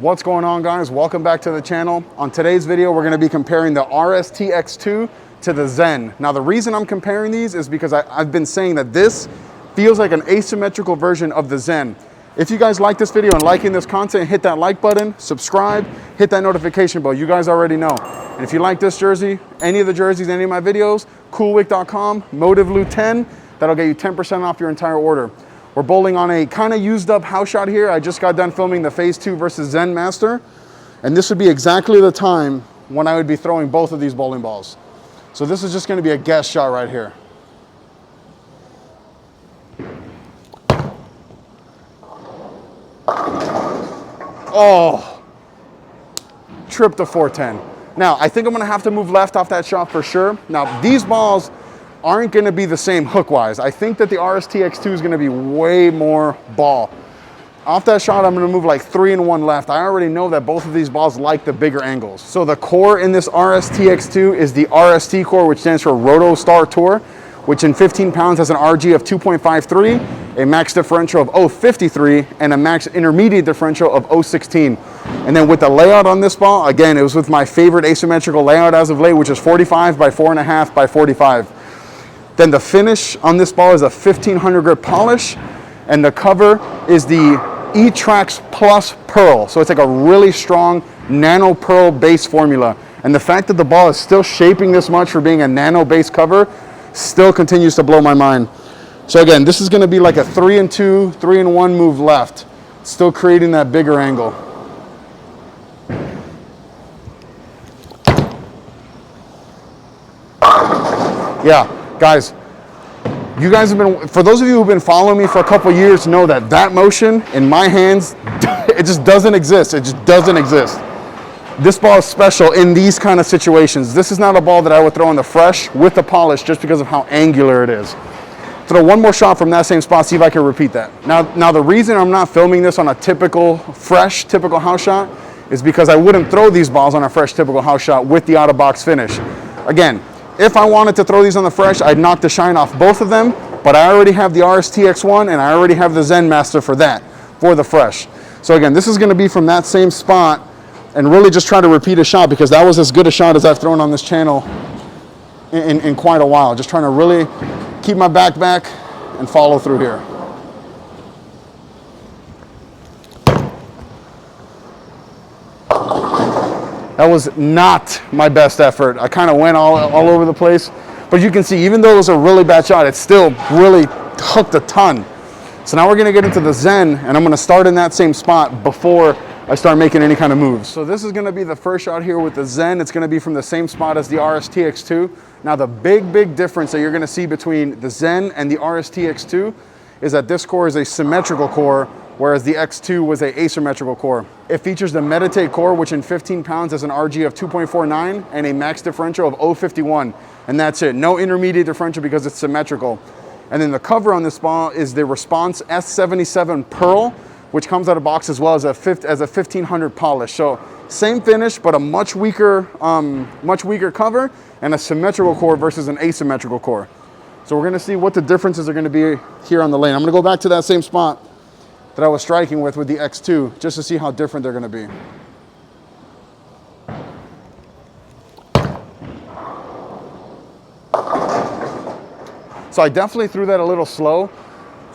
What's going on, guys? Welcome back to the channel. On today's video, we're going to be comparing the RST X2 to the Zen. Now, the reason I'm comparing these is because I've been saying that this feels like an asymmetrical version of the Zen. If you guys like this video and liking this content, hit that like button, subscribe, hit that notification bell. You guys already know. And if you like this jersey, any of the jerseys, any of my videos, coolwick.com, motivelu10, that'll get you 10% off your entire order. We're bowling on a kind of used up house shot here. I just got done filming the Phase 2 versus Zen Master. And this would be exactly the time when I would be throwing both of these bowling balls. So this is just going to be a guess shot right here. Oh, tripped the 410. Now, I think I'm going to have to move left off that shot for sure. Now, these balls aren't going to be the same hook-wise. I think that the RST X2 is going to be way more ball. Off that shot, I'm going to move like 3 and 1 left. I already know that both of these balls like the bigger angles. So the core in this RST X2 is the RST core, which stands for Roto Star Tour, which in 15 pounds has an RG of 2.53, a max differential of 0.53, and a max intermediate differential of 0.16. And then with the layout on this ball, again, it was with my favorite asymmetrical layout as of late, which is 45 by 4.5 by 45. Then the finish on this ball is a 1500 grit polish, and the cover is the E-Trax Plus Pearl. So it's like a really strong nano pearl base formula. And the fact that the ball is still shaping this much for being a nano base cover still continues to blow my mind. So again, this is going to be like a 3 and 2, 3 and 1 move left, still creating that bigger angle. Yeah. Guys, you guys have been, for those of you who've been following me for a couple years, know that that motion in my hands, it just doesn't exist. It just doesn't exist. This ball is special in these kind of situations. This is not a ball that I would throw in the fresh with the polish just because of how angular it is. Throw one more shot from that same spot, see if I can repeat that. Now the reason I'm not filming this on a typical house shot is because I wouldn't throw these balls on a fresh typical house shot with the out-of-box finish. Again, if I wanted to throw these on the fresh, I'd knock the shine off both of them, but I already have the RST X1 and I already have the Zen Master for that, for the fresh. So again, this is going to be from that same spot and really just try to repeat a shot because that was as good a shot as I've thrown on this channel in quite a while. Just trying to really keep my back and follow through here. That was not my best effort. I kind of went all over the place. But you can see, even though it was a really bad shot, it still really hooked a ton. So now we're going to get into the Zen, and I'm going to start in that same spot before I start making any kind of moves. So this is going to be the first shot here with the Zen. It's going to be from the same spot as the RST X2. Now the big difference that you're going to see between the Zen and the RST X2 is that this core is a symmetrical core, whereas the X2 was an asymmetrical core. It features the Meditate core, which in 15 pounds has an RG of 2.49 and a max differential of 0.51. And that's it. No intermediate differential because it's symmetrical. And then the cover on this ball is the Response S77 Pearl, which comes out of box as well as a 1500 polish. So same finish, but a much weaker cover and a symmetrical core versus an asymmetrical core. So we're gonna see what the differences are gonna be here on the lane. I'm gonna go back to that same spot that I was striking with the X2 just to see how different they're going to be. So I definitely threw that a little slow,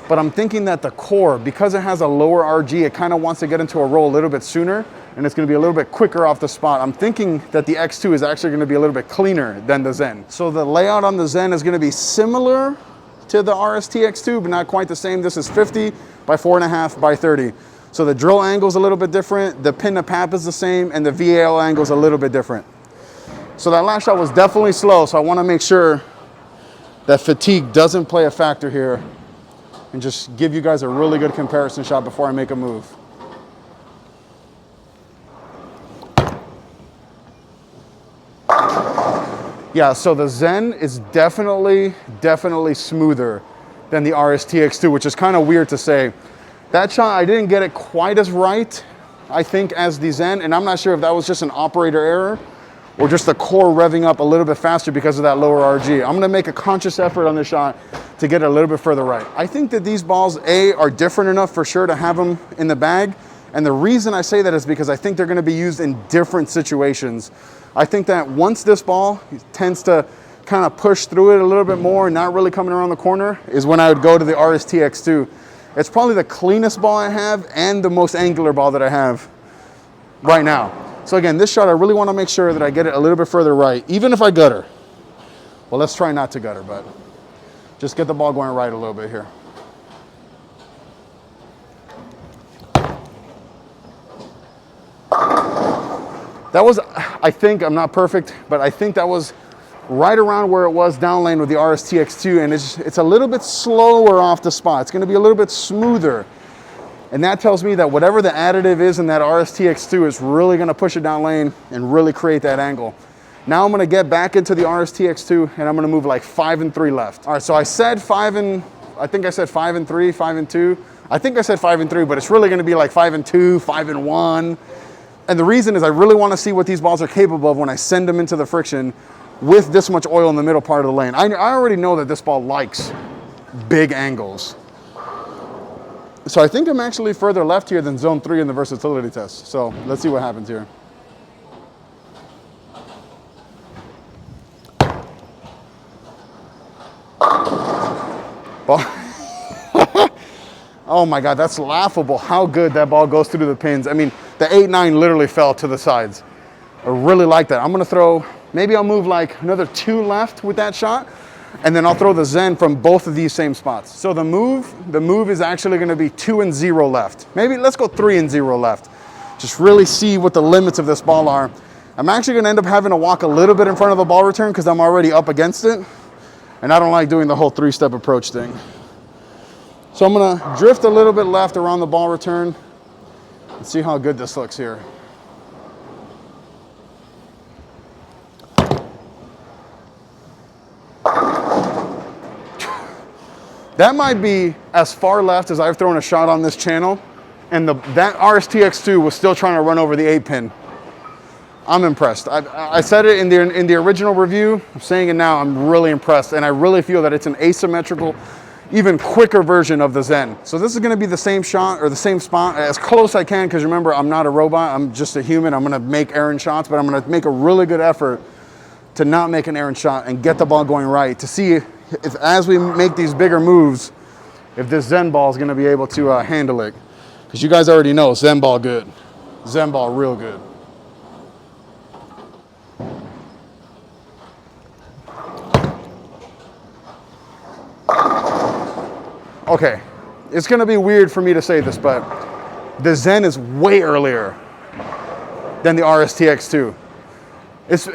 but I'm thinking that the core, because it has a lower RG, it kind of wants to get into a roll a little bit sooner, and it's going to be a little bit quicker off the spot. I'm thinking that the X2 is actually going to be a little bit cleaner than the Zen. So the layout on the Zen is going to be similar to the RST X2, but not quite the same. This is 50 by 4.5 by 30. So the drill angle is a little bit different, the pin to pap is the same, and the VAL angle is a little bit different. So that last shot was definitely slow, so I want to make sure that fatigue doesn't play a factor here and just give you guys a really good comparison shot before I make a move. Yeah, so the Zen is definitely smoother than the RST X2, which is kind of weird to say. That shot, I didn't get it quite as right, I think, as the Zen, and I'm not sure if that was just an operator error or just the core revving up a little bit faster because of that lower RG. I'm gonna make a conscious effort on this shot to get it a little bit further right. I think that these balls, A, are different enough for sure to have them in the bag, And the reason I say that is because I think they're going to be used in different situations. I think that once this ball tends to kind of push through it a little bit more, not really coming around the corner, is when I would go to the RST X2. It's probably the cleanest ball I have and the most angular ball that I have right now. So again, this shot, I really want to make sure that I get it a little bit further right, even if I gutter. Well, let's try not to gutter, but just get the ball going right a little bit here. That was, I think, I'm not perfect, but I think that was right around where it was down lane with the RST X2, and it's a little bit slower off the spot. It's gonna be a little bit smoother. And that tells me that whatever the additive is in that RST X2 is really gonna push it down lane and really create that angle. Now I'm gonna get back into the RST X2 and I'm gonna move like 5 and 3 left. All right, so I said 5 and, I think I said 5 and 3, 5 and 2. I think I said 5 and 3, but it's really gonna be like 5 and 2, 5 and 1. And the reason is I really want to see what these balls are capable of when I send them into the friction with this much oil in the middle part of the lane. I already know that this ball likes big angles. So I think I'm actually further left here than zone 3 in the versatility test. So let's see what happens here. Ball. Oh my God, that's laughable how good that ball goes through the pins. I mean, the 8-9 literally fell to the sides. I really like that. I'm gonna throw, maybe I'll move like another 2 left with that shot, and then I'll throw the Zen from both of these same spots. So the move is actually gonna be 2 and 0 left. Maybe let's go 3 and 0 left. Just really see what the limits of this ball are. I'm actually gonna end up having to walk a little bit in front of the ball return because I'm already up against it, and I don't like doing the whole 3-step approach thing. So I'm gonna drift a little bit left around the ball return and see how good this looks here. That might be as far left as I've thrown a shot on this channel, and that RST X2 was still trying to run over the 8-pin. I'm impressed. I said it in the original review. I'm saying it now. I'm really impressed, and I really feel that it's an asymmetrical, even quicker version of the Zen. So this is gonna be the same shot or the same spot as close I can, because remember, I'm not a robot, I'm just a human. I'm gonna make errant shots, but I'm gonna make a really good effort to not make an errant shot and get the ball going right, to see if as we make these bigger moves, if this Zen ball is gonna be able to handle it. Because you guys already know, Zen ball good. Zen ball real good. Okay, it's gonna be weird for me to say this, but the Zen is way earlier than the RST X2. It's,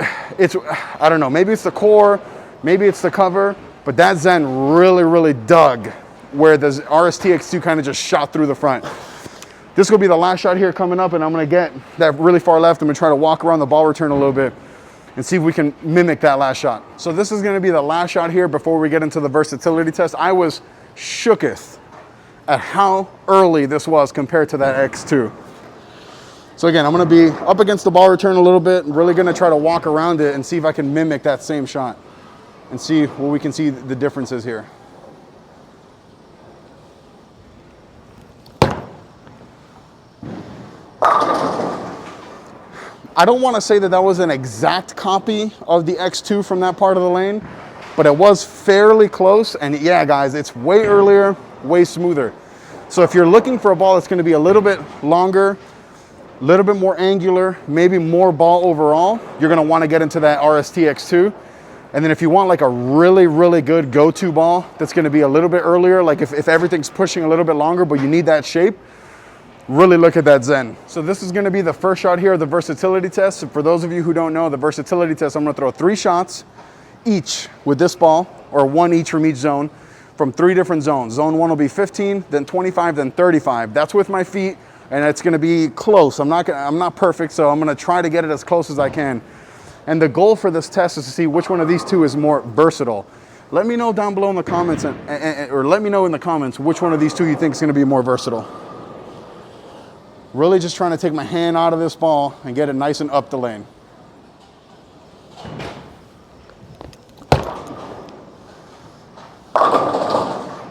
I don't know, maybe it's the core, maybe it's the cover, but that Zen really dug where the RST X2 kind of just shot through the front. This will be the last shot here coming up, and I'm gonna get that really far left. I'm gonna try to walk around the ball return a little bit and see if we can mimic that last shot. So this is gonna be the last shot here before we get into the versatility test. I was shooketh at how early this was compared to that X2. So again, I'm gonna be up against the ball return a little bit, and really gonna try to walk around it and see if I can mimic that same shot and see what we can see the differences here. I don't wanna say that that was an exact copy of the X2 from that part of the lane, but it was fairly close, and yeah, guys, it's way earlier, way smoother. So if you're looking for a ball that's gonna be a little bit longer, a little bit more angular, maybe more ball overall, you're gonna wanna get into that RST X2. And then if you want like a really good go-to ball that's gonna be a little bit earlier, like if everything's pushing a little bit longer, but you need that shape, really look at that Zen. So this is gonna be the first shot here of the versatility test. So for those of you who don't know, the versatility test, I'm gonna throw 3 shots each with this ball, or 1 each from each zone, from 3 different zones. Zone 1 will be 15, then 25, then 35. That's with my feet, and it's gonna be close. I'm not perfect, so I'm gonna try to get it as close as I can. And the goal for this test is to see which one of these 2 is more versatile. Let me know down below in the comments, or let me know in the comments which one of these 2 you think is gonna be more versatile. Really just trying to take my hand out of this ball and get it nice and up the lane.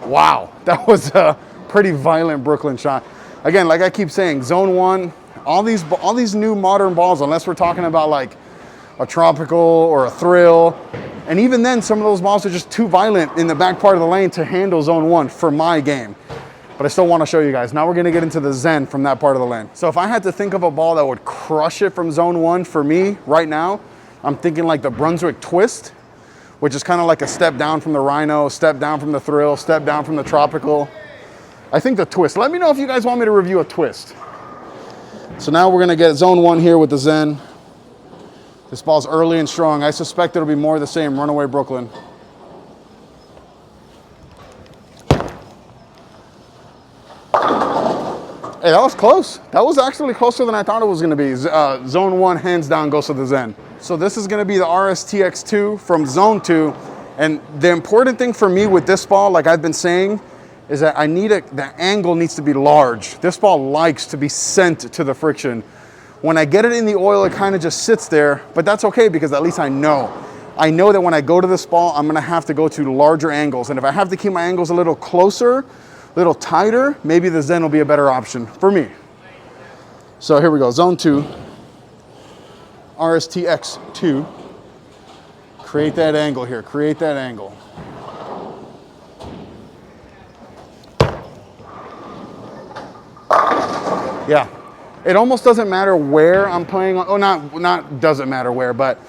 Wow, that was a pretty violent Brooklyn shot. Again, like I keep saying, zone 1, all these new modern balls, unless we're talking about like a tropical or a thrill, and even then some of those balls are just too violent in the back part of the lane to handle zone 1 for my game. But I still want to show you guys. Now we're gonna get into the Zen from that part of the lane. So if I had to think of a ball that would crush it from zone 1 for me right now, I'm thinking like the Brunswick Twist, which is kind of like a step down from the Rhino, step down from the Thrill, step down from the Tropical. I think the Twist. Let me know if you guys want me to review a Twist. So now we're gonna get zone 1 here with the Zen. This ball's early and strong. I suspect it'll be more of the same, Runaway Brooklyn. Hey, that was close. That was actually closer than I thought it was gonna be. Zone 1, hands down, goes to the Zen. So this is gonna be the RST X2 from zone 2. And the important thing for me with this ball, like I've been saying, is that the angle needs to be large. This ball likes to be sent to the friction. When I get it in the oil, it kind of just sits there, but that's okay because at least I know. I know that when I go to this ball, I'm gonna have to go to larger angles. And if I have to keep my angles a little closer, a little tighter, maybe the Zen will be a better option for me. So here we go, zone 2, RST X2. Create that angle here, create that angle. Yeah, it almost doesn't matter where I'm playing on, not doesn't matter where, but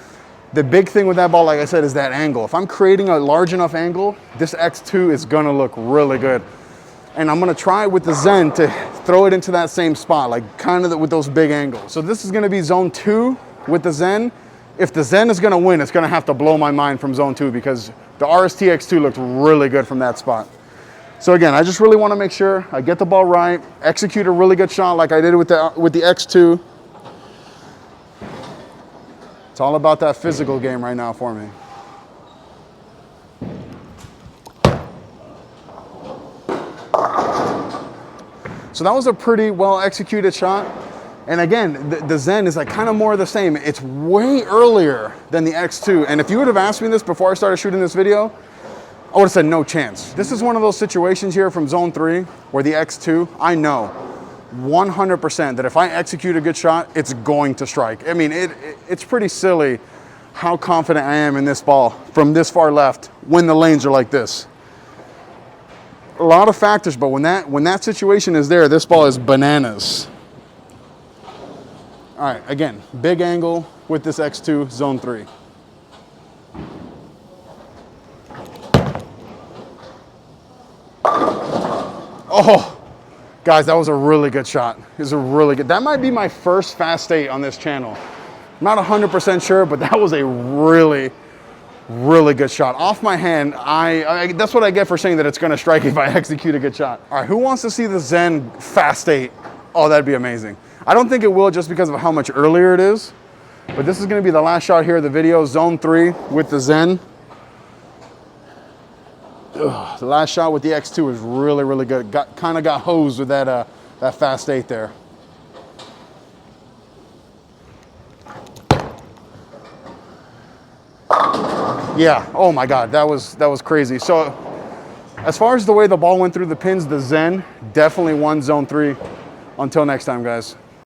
the big thing with that ball, like I said, is that angle. If I'm creating a large enough angle, this X2 is gonna look really good. And I'm gonna try with the Zen to throw it into that same spot, like kind of with those big angles. So this is gonna be zone 2 with the Zen. If the Zen is gonna win, it's gonna have to blow my mind from zone 2 because the RST X2 looked really good from that spot. So again, I just really want to make sure I get the ball right, execute a really good shot like I did with the X2. It's all about that physical game right now for me. So that was a pretty well executed shot. And again, the Zen is like kind of more of the same. It's way earlier than the X2. And if you would have asked me this before I started shooting this video, I would have said no chance. This is one of those situations here from zone 3 where the X2, I know 100% that if I execute a good shot, it's going to strike. I mean, it's pretty silly how confident I am in this ball from this far left when the lanes are like this. A lot of factors, but when that situation is there, this ball is bananas. All right, again, big angle with this X2, zone 3. Oh, guys, that was a really good shot. It was a really good, that might be my first fast 8 on this channel. I'm not 100% sure, but that was a really, really good shot. Off my hand, that's what I get for saying that it's gonna strike if I execute a good shot. All right, who wants to see the Zen fast 8? Oh, that'd be amazing. I don't think it will just because of how much earlier it is, but this is gonna be the last shot here of the video, zone 3 with the Zen. Ugh, the last shot with the X2 was really, really good. Kind of got hosed with that fast 8 there. Yeah, oh my God, that was crazy. So as far as the way the ball went through the pins, the Zen definitely won zone 3. Until next time, guys.